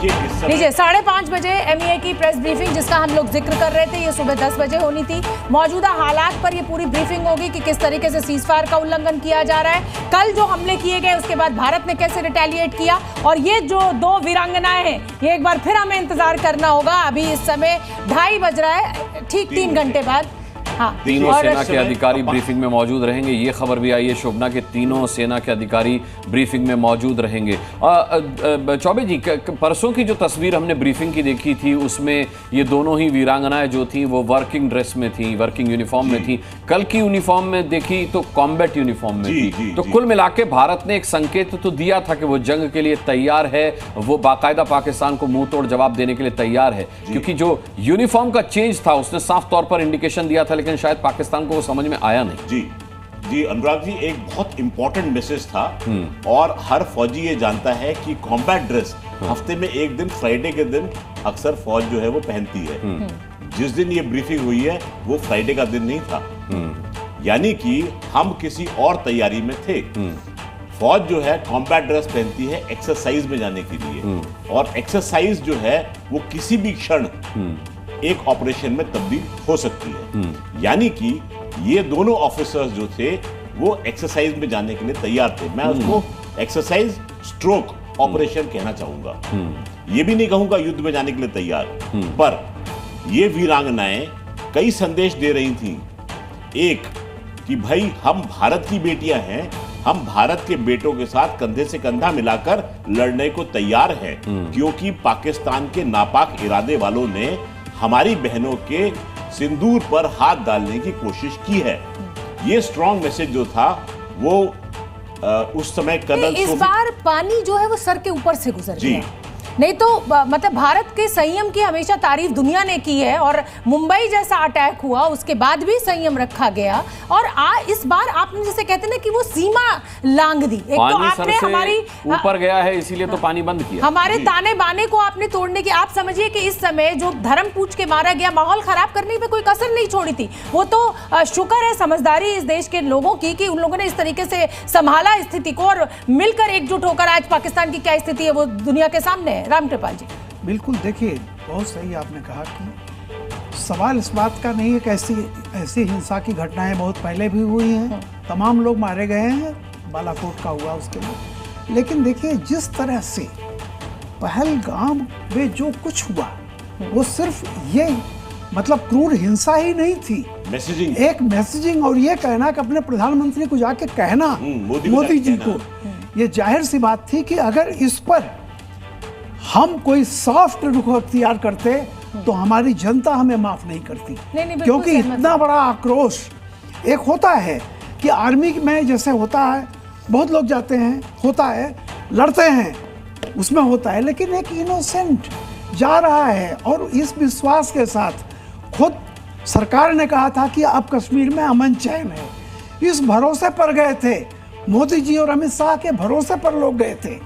देखिए इस समय 5:30 बजे MEA की प्रेस ब्रीफिंग, जिसका हम लोग जिक्र कर रहे थे, ये सुबह 10 बजे होनी थी। मौजूदा हालात पर ये पूरी ब्रीफिंग होगी कि किस तरीके से सीजफायर का उल्लंघन किया जा रहा है, कल जो हमले किए गए उसके बाद भारत ने कैसे रिटेलिएट किया, और ये जो 2 वीरांगनाएं हैं, ये एक बार फिर हमें इंतजार करना होगा। अभी इस समय 2:30 बज रहा है, ठीक 3 घंटे बाद। हाँ, तीनों सेना के अधिकारी ब्रीफिंग में मौजूद रहेंगे। ये खबर भी आई है शोभना के तीनों सेना के अधिकारी ब्रीफिंग में मौजूद रहेंगे। चौबे जी, परसों की जो तस्वीर हमने ब्रीफिंग की देखी थी, उसमें ये दोनों ही वीरांगनाएं जो थी वो वर्किंग ड्रेस में थी, वर्किंग यूनिफॉर्म में थी। कल की यूनिफॉर्म में देखी तो कॉम्बैट यूनिफॉर्म में थी। तो कुल मिला के भारत ने एक संकेत तो दिया था कि वो जंग के लिए तैयार है, वो बाकायदा पाकिस्तान को मुंह तोड़ जवाब देने के लिए तैयार है, क्योंकि जो यूनिफॉर्म का चेंज था उसने साफ तौर पर इंडिकेशन दिया था, लेकिन शायद पाकिस्तान को वो समझ में आया नहीं। जी अनुराग जी, एक बहुत इंपॉर्टेंट मैसेज था। और हर फौजी ये जानता है कि कॉम्बैट ड्रेस हफ्ते में एक दिन, फ्राइडे के दिन अक्सर फौज जो है वो पहनती है। जिस दिन ये ब्रीफिंग हुई है वो फ्राइडे का दिन नहीं था, यानी कि हम किसी और तैयारी में थे। फौज जो है कॉम्बैट ड्रेस पहनती है एक्सरसाइज में जाने के लिए, और एक्सरसाइज जो है वो किसी भी क्षण एक ऑपरेशन में तब्दील हो सकती है। यानी कि ये दोनों ऑफिसर्स जो थे वो एक्सरसाइज में जाने के लिए तैयार थे। मैं उसको एक्सरसाइज स्ट्रोक ऑपरेशन कहना चाहूंगा, ये भी नहीं कहूंगा युद्ध में जाने के लिए तैयार। पर ये वीरांगनाएं कई संदेश दे रही थी। एक कि भाई हम भारत की बेटियां हैं, हम भारत के बेटों के साथ कंधे से कंधा मिलाकर लड़ने को तैयार हैं, क्योंकि पाकिस्तान के नापाक इरादे वालों ने हमारी बहनों के सिंदूर पर हाथ डालने की कोशिश की है। ये स्ट्रॉन्ग मैसेज जो था वो उस समय कर्नल इस बार पानी जो है वो सर के ऊपर से गुजर गया, नहीं तो मतलब भारत के संयम की हमेशा तारीफ दुनिया ने की है, और मुंबई जैसा अटैक हुआ उसके बाद भी संयम रखा गया, और इस बार आपने जैसे कहते हैं ना कि वो सीमा लांघ दी। एक तो आपने हमारी ऊपर गया है इसीलिए तो पानी बंद किया, हमारे ताने बाने को आपने तोड़ने की, आप समझिए कि इस समय जो धर्म पूछ के मारा गया, माहौल खराब करने पे कोई कसर नहीं छोड़ी थी। वो तो शुक्र है समझदारी इस देश के लोगों की कि उन लोगों ने इस तरीके से संभाला स्थिति को, और मिलकर एकजुट होकर आज पाकिस्तान की क्या स्थिति है वो दुनिया के सामने है। रामकृपाल जी, बिल्कुल, देखिए बहुत सही आपने कहा कि सवाल इस बात का नहीं है कि ऐसी हिंसा की घटनाएं बहुत पहले भी हुई हैं, तमाम लोग मारे गए हैं, बालाकोट का हुआ उसके बाद। लेकिन देखिए जिस तरह से पहलगाम में जो कुछ हुआ वो सिर्फ ये मतलब क्रूर हिंसा ही नहीं थी, मैसेजिंग, एक मैसेजिंग, और ये कहना कि अपने प्रधानमंत्री को जाके कहना मोदी जी को, ये जाहिर सी बात थी कि अगर इस पर हम कोई सॉफ्ट रुख अख्तियार करते तो हमारी जनता हमें माफ नहीं करती। क्योंकि इतना बड़ा आक्रोश एक होता है कि आर्मी में जैसे होता है, बहुत लोग जाते हैं, होता है, लड़ते हैं, उसमें होता है, लेकिन एक इनोसेंट जा रहा है, और इस विश्वास के साथ खुद सरकार ने कहा था कि अब कश्मीर में अमन चैन है, इस भरोसे पर गए थे। मोदी जी और अमित शाह के भरोसे पर लोग गए थे।